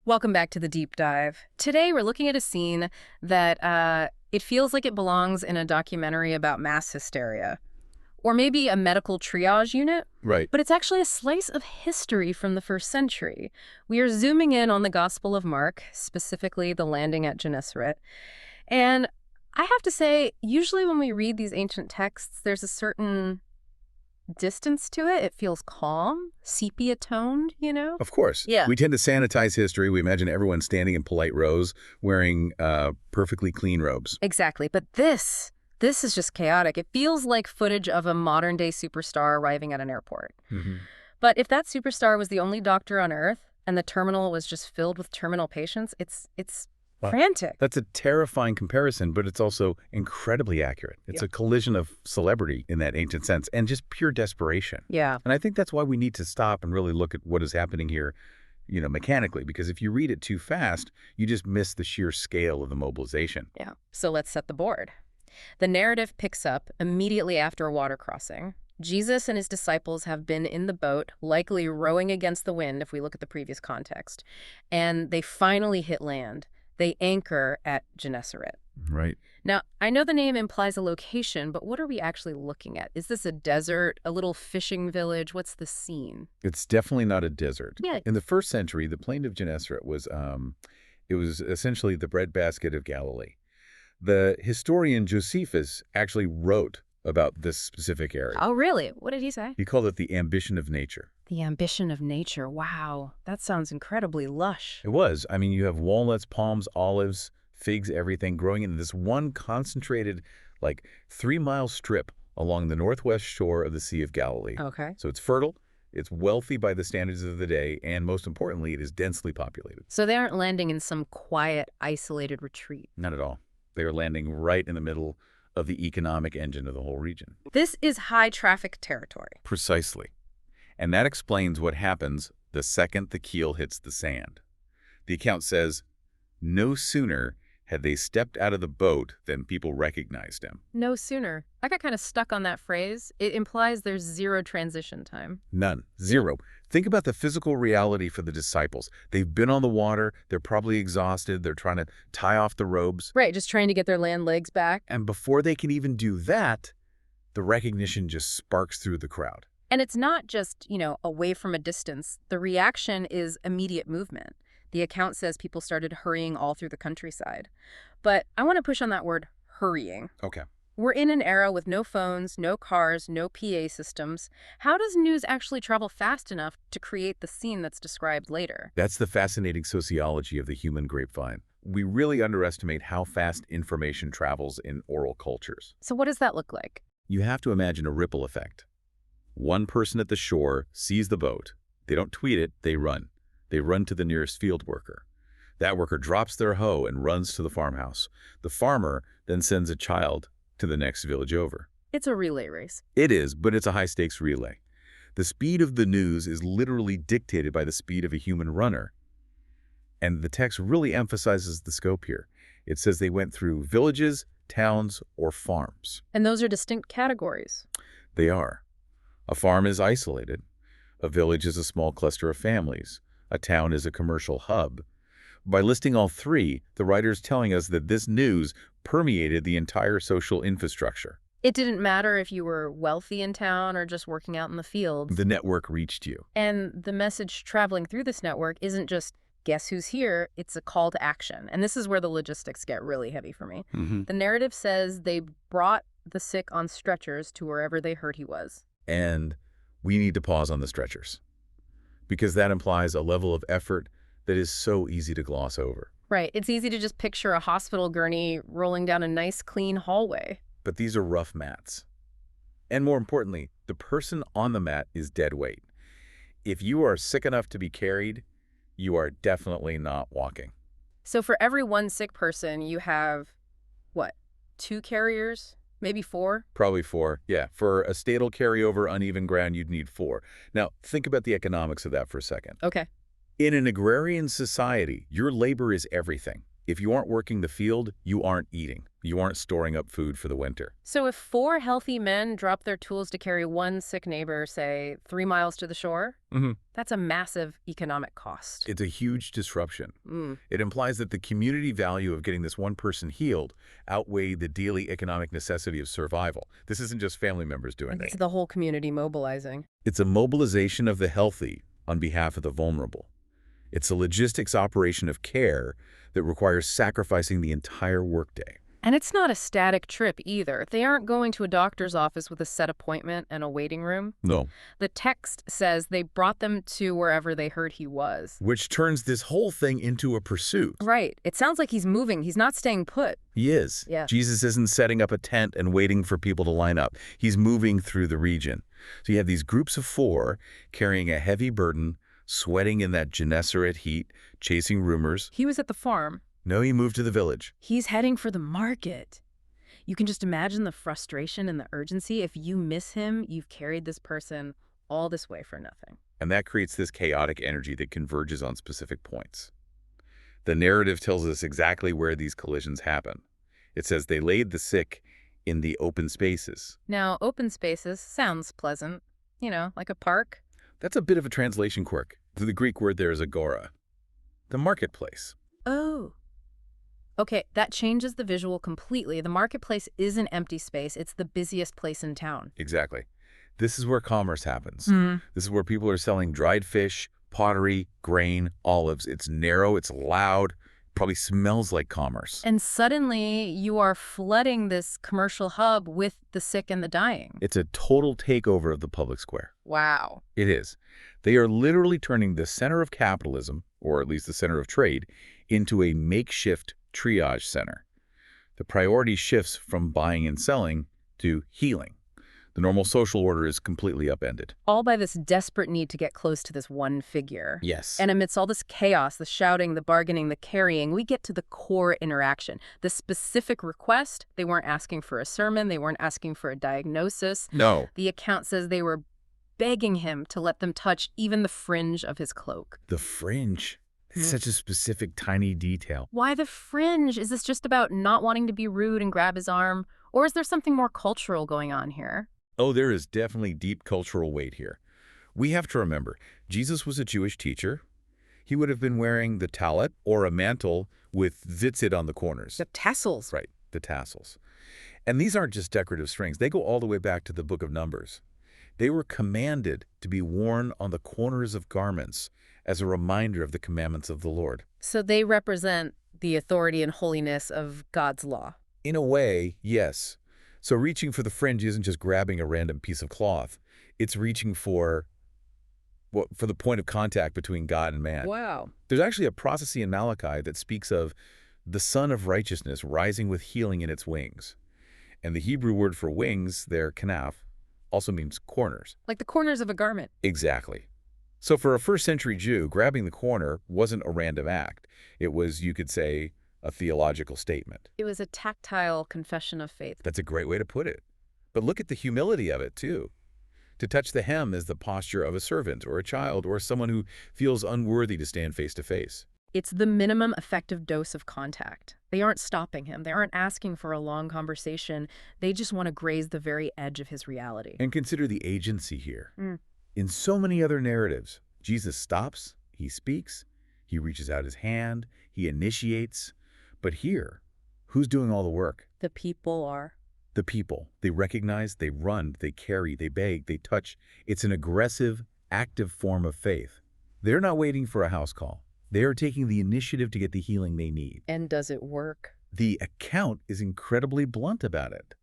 Welcome back to the deep dive. Today we're looking at a scene that it feels like it belongs in a documentary about mass hysteria, or maybe a medical triage unit, Right. but it's actually a slice of history from the first century. We are zooming in on the Gospel of Mark, specifically the landing at Gennesaret. And I have to say, usually when we read these ancient texts, there's a certain distance to it. It feels calm, sepia-toned, you know? Of course. Yeah. We tend to sanitize history. We imagine everyone standing in polite rows wearing perfectly clean robes. Exactly. But this is just chaotic. It feels like footage of a modern-day superstar arriving at an airport. But if that superstar was the only doctor on Earth and the terminal was just filled with terminal patients, it's Wow. frantic. That's a terrifying comparison, but it's also incredibly accurate. It's a collision of celebrity in that ancient sense and just pure desperation. Yeah. And I think that's why we need to stop and really look at what is happening here, mechanically, because if you read it too fast, you just miss the sheer scale of the mobilization. Yeah. So let's set the board. The narrative picks up immediately after a water crossing. Jesus and his disciples have been in the boat, likely rowing against the wind if we look at the previous context, and they finally hit land. They anchor at Gennesaret. Right. Now, I know the name implies a location, but what are we actually looking at? Is this a desert, a little fishing village? What's the scene? It's definitely not a desert. Yeah. In the first century, the plain of Gennesaret was it was essentially the breadbasket of Galilee. The historian Josephus actually wrote about this specific area. Oh, really? What did he say? He called it the ambition of nature. The ambition of nature. Wow. That sounds incredibly lush. It was. I mean, you have walnuts, palms, olives, figs, everything growing in this one concentrated, 3-mile strip along the northwest shore of the Sea of Galilee. Okay. So it's fertile, it's wealthy by the standards of the day, and most importantly, it is densely populated. So they aren't landing in some quiet, isolated retreat. Not at all. They are landing right in the middle of the economic engine of the whole region. This is high-traffic territory. Precisely. And that explains what happens the second the keel hits the sand. The account says, no sooner had they stepped out of the boat than people recognized him. No sooner. I got kind of stuck on that phrase. It implies there's zero transition time. None. Zero. Think about the physical reality for the disciples. They've been on the water. They're probably exhausted. They're trying to tie off the robes. Right, just trying to get their land legs back. And before they can even do that, the recognition just sparks through the crowd. And it's not just, away from a distance. The reaction is immediate movement. The account says people started hurrying all through the countryside. But I want to push on that word, hurrying. Okay. We're in an era with no phones, no cars, no PA systems. How does news actually travel fast enough to create the scene that's described later? That's the fascinating sociology of the human grapevine. We really underestimate how fast information travels in oral cultures. So what does that look like? You have to imagine a ripple effect. One person at the shore sees the boat. They don't tweet it, they run. They run to the nearest field worker. That worker drops their hoe and runs to the farmhouse. The farmer then sends a child to the next village over. It's a relay race. It is, but it's a high-stakes relay. The speed of the news is literally dictated by the speed of a human runner. And the text really emphasizes the scope here. It says they went through villages, towns, or farms. And those are distinct categories. They are. A farm is isolated. A village is a small cluster of families. A town is a commercial hub. By listing all three, the writer's telling us that this news permeated the entire social infrastructure. It didn't matter if you were wealthy in town or just working out in the fields. The network reached you. And the message traveling through this network isn't just, guess who's here, it's a call to action. And this is where the logistics get really heavy for me. The narrative says they brought the sick on stretchers to wherever they heard he was. And we need to pause on the stretchers, because that implies a level of effort that is so easy to gloss over. Right. It's easy to just picture a hospital gurney rolling down a nice, clean hallway. But these are rough mats. And more importantly, the person on the mat is dead weight. If you are sick enough to be carried, you are definitely not walking. So for every one sick person, you have, what, 2 carriers? Maybe 4? Probably 4, yeah. For a statal carryover uneven ground, you'd need 4. Now, think about the economics of that for a second. Okay. In an agrarian society, your labor is everything. If you aren't working the field, you aren't eating. You aren't storing up food for the winter. So if 4 healthy men drop their tools to carry one sick neighbor, say, 3 miles to the shore, that's a massive economic cost. It's a huge disruption. Mm. It implies that the community value of getting this one person healed outweighed the daily economic necessity of survival. This isn't just family members doing It's it. the whole community mobilizing. It's a mobilization of the healthy on behalf of the vulnerable. It's a logistics operation of care that requires sacrificing the entire workday. And it's not a static trip either. They aren't going to a doctor's office with a set appointment and a waiting room. No. The text says they brought them to wherever they heard he was. Which turns this whole thing into a pursuit. Right. It sounds like he's moving. He's not staying put. He is. Yeah. Jesus isn't setting up a tent and waiting for people to line up. He's moving through the region. So you have these groups of 4 carrying a heavy burden, sweating in that Gennesaret heat, chasing rumors. He was at the farm. No, he moved to the village. He's heading for the market. You can just imagine the frustration and the urgency. If you miss him, you've carried this person all this way for nothing. And that creates this chaotic energy that converges on specific points. The narrative tells us exactly where these collisions happen. It says they laid the sick in the open spaces. Now, open spaces sounds pleasant, like a park. That's a bit of a translation quirk. The Greek word there is agora, the marketplace. Oh. Okay, that changes the visual completely. The marketplace is an empty space. It's the busiest place in town. Exactly. This is where commerce happens. Mm. This is where people are selling dried fish, pottery, grain, olives. It's narrow, it's loud, probably smells like commerce. And suddenly you are flooding this commercial hub with the sick and the dying. It's a total takeover of the public square. Wow. It is. They are literally turning the center of capitalism, or at least the center of trade, into a makeshift triage center. The priority shifts from buying and selling to healing. The normal social order is completely upended. All by this desperate need to get close to this one figure. Yes. And amidst all this chaos, the shouting, the bargaining, the carrying, we get to the core interaction. The specific request, they weren't asking for a sermon, they weren't asking for a diagnosis. No. The account says they were begging him to let them touch even the fringe of his cloak. The fringe. It's such a specific, tiny detail. Why the fringe? Is this just about not wanting to be rude and grab his arm? Or is there something more cultural going on here? Oh, there is definitely deep cultural weight here. We have to remember, Jesus was a Jewish teacher. He would have been wearing the talit, or a mantle with tzitzit on the corners. The tassels. Right, the tassels. And these aren't just decorative strings. They go all the way back to the book of Numbers. They were commanded to be worn on the corners of garments as a reminder of the commandments of the Lord. So they represent the authority and holiness of God's law. In a way, yes. So reaching for the fringe isn't just grabbing a random piece of cloth. It's reaching for the point of contact between God and man. Wow. There's actually a prophecy in Malachi that speaks of the Son of Righteousness rising with healing in its wings. And the Hebrew word for wings, there, kanaf, also means corners. Like the corners of a garment. Exactly. So for a first-century Jew, grabbing the corner wasn't a random act. It was, you could say, a theological statement. It was a tactile confession of faith. That's a great way to put it. But look at the humility of it, too. To touch the hem is the posture of a servant or a child or someone who feels unworthy to stand face to face. It's the minimum effective dose of contact. They aren't stopping him. They aren't asking for a long conversation. They just want to graze the very edge of his reality. And consider the agency here. In so many other narratives, Jesus stops, he speaks, he reaches out his hand, he initiates. But here, who's doing all the work? The people are. The people. They recognize, they run, they carry, they beg, they touch. It's an aggressive, active form of faith. They're not waiting for a house call. They are taking the initiative to get the healing they need. And does it work? The account is incredibly blunt about it.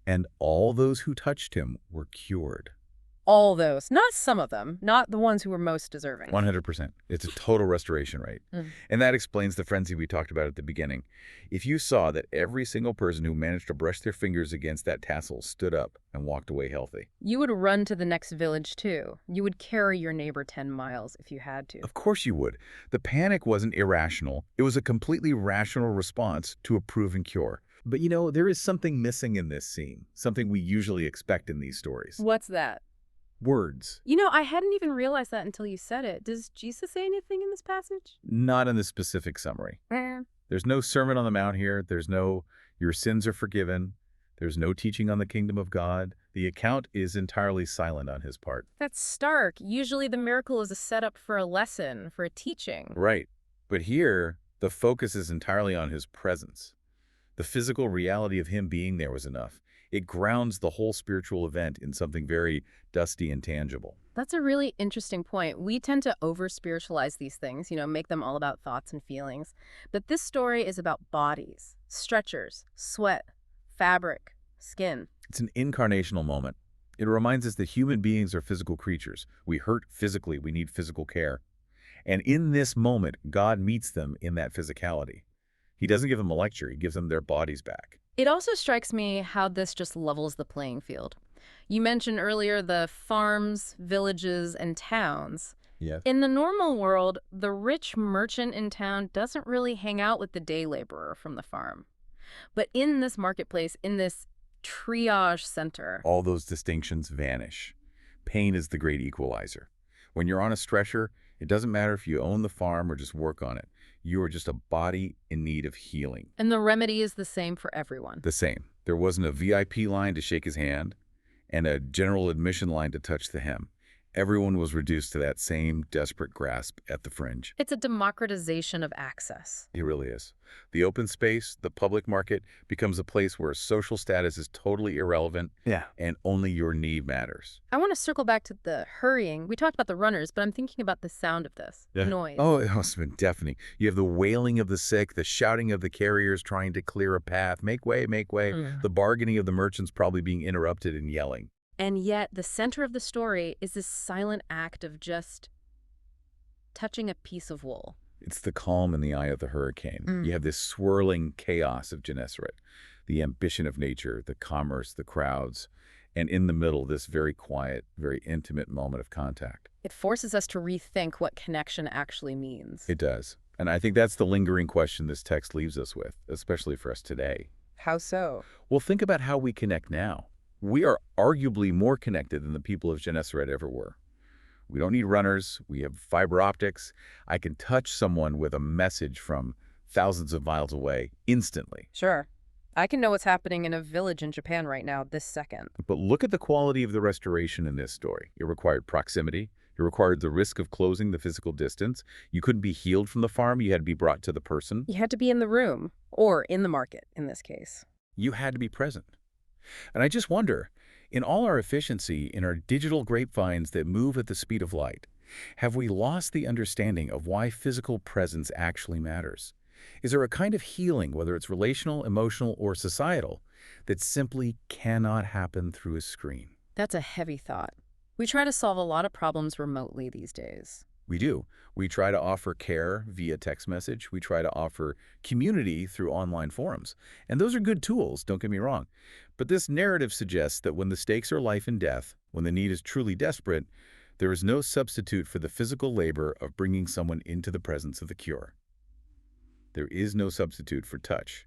And all those who touched him were cured. All those. Not some of them. Not the ones who were most deserving. 100%. It's a total restoration rate. And that explains the frenzy we talked about at the beginning. If you saw that every single person who managed to brush their fingers against that tassel stood up and walked away healthy. You would run to the next village, too. You would carry your neighbor 10 miles if you had to. Of course you would. The panic wasn't irrational. It was a completely rational response to a proven cure. But there is something missing in this scene, something we usually expect in these stories. What's that? Words. I hadn't even realized that until you said it. Does Jesus say anything in this passage? Not in the specific summary. There's no Sermon on the Mount here. There's no your sins are forgiven. There's no teaching on the kingdom of God. The account is entirely silent on his part. That's stark. Usually the miracle is a setup for a lesson, for a teaching. Right. But here, the focus is entirely on his presence. The physical reality of him being there was enough. It grounds the whole spiritual event in something very dusty and tangible. That's a really interesting point. We tend to over-spiritualize these things, make them all about thoughts and feelings. But this story is about bodies, stretchers, sweat, fabric, skin. It's an incarnational moment. It reminds us that human beings are physical creatures. We hurt physically. We need physical care. And in this moment, God meets them in that physicality. He doesn't give them a lecture. He gives them their bodies back. It also strikes me how this just levels the playing field. You mentioned earlier the farms, villages, and towns. Yes. In the normal world, the rich merchant in town doesn't really hang out with the day laborer from the farm. But in this marketplace, in this triage center, All those distinctions vanish. Pain is the great equalizer. When you're on a stretcher, it doesn't matter if you own the farm or just work on it. You are just a body in need of healing. and the remedy is the same for everyone. The same. There wasn't a VIP line to shake his hand and a general admission line to touch the hem. Everyone was reduced to that same desperate grasp at the fringe. It's a democratization of access. It really is. The open space, the public market, becomes a place where social status is totally irrelevant. Yeah. And only your need matters. I want to circle back to the hurrying. We talked about the runners, but I'm thinking about the sound of this, the noise. Oh, it must have been deafening. You have the wailing of the sick, the shouting of the carriers trying to clear a path, make way, make way. The bargaining of the merchants probably being interrupted and yelling. And yet, the center of the story is this silent act of just touching a piece of wool. It's the calm in the eye of the hurricane. You have this swirling chaos of Gennesaret, the ambition of nature, the commerce, the crowds, and in the middle, this very quiet, very intimate moment of contact. It forces us to rethink what connection actually means. It does. And I think that's the lingering question this text leaves us with, especially for us today. How so? Well, think about how we connect now. We are arguably more connected than the people of Gennesaret ever were. We don't need runners. We have fiber optics. I can touch someone with a message from thousands of miles away instantly. Sure. I can know what's happening in a village in Japan right now, this second. But look at the quality of the restoration in this story. It required proximity. It required the risk of closing the physical distance. You couldn't be healed from the farm. You had to be brought to the person. You had to be in the room, or in the market in this case. You had to be present. And I just wonder, in all our efficiency, in our digital grapevines that move at the speed of light, have we lost the understanding of why physical presence actually matters? Is there a kind of healing, whether it's relational, emotional, or societal, that simply cannot happen through a screen? That's a heavy thought. We try to solve a lot of problems remotely these days. We do. We try to offer care via text message. We try to offer community through online forums. And those are good tools, don't get me wrong. But this narrative suggests that when the stakes are life and death, when the need is truly desperate, there is no substitute for the physical labor of bringing someone into the presence of the cure. There is no substitute for touch.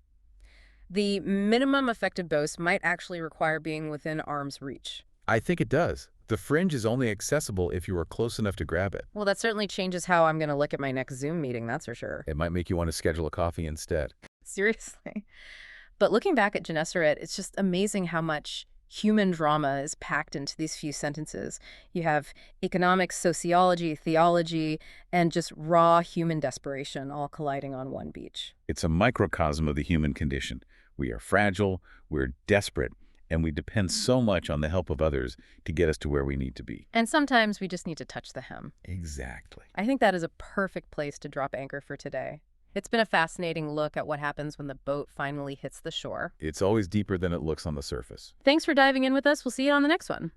The minimum effective dose might actually require being within arm's reach. I think it does. The fringe is only accessible if you are close enough to grab it. Well, that certainly changes how I'm going to look at my next Zoom meeting, that's for sure. It might make you want to schedule a coffee instead. Seriously. But looking back at Gennesaret, it's just amazing how much human drama is packed into these few sentences. You have economics, sociology, theology, and just raw human desperation all colliding on one beach. It's a microcosm of the human condition. We are fragile, we're desperate, and we depend so much on the help of others to get us to where we need to be. And sometimes we just need to touch the hem. Exactly. I think that is a perfect place to drop anchor for today. It's been a fascinating look at what happens when the boat finally hits the shore. It's always deeper than it looks on the surface. Thanks for diving in with us. We'll see you on the next one.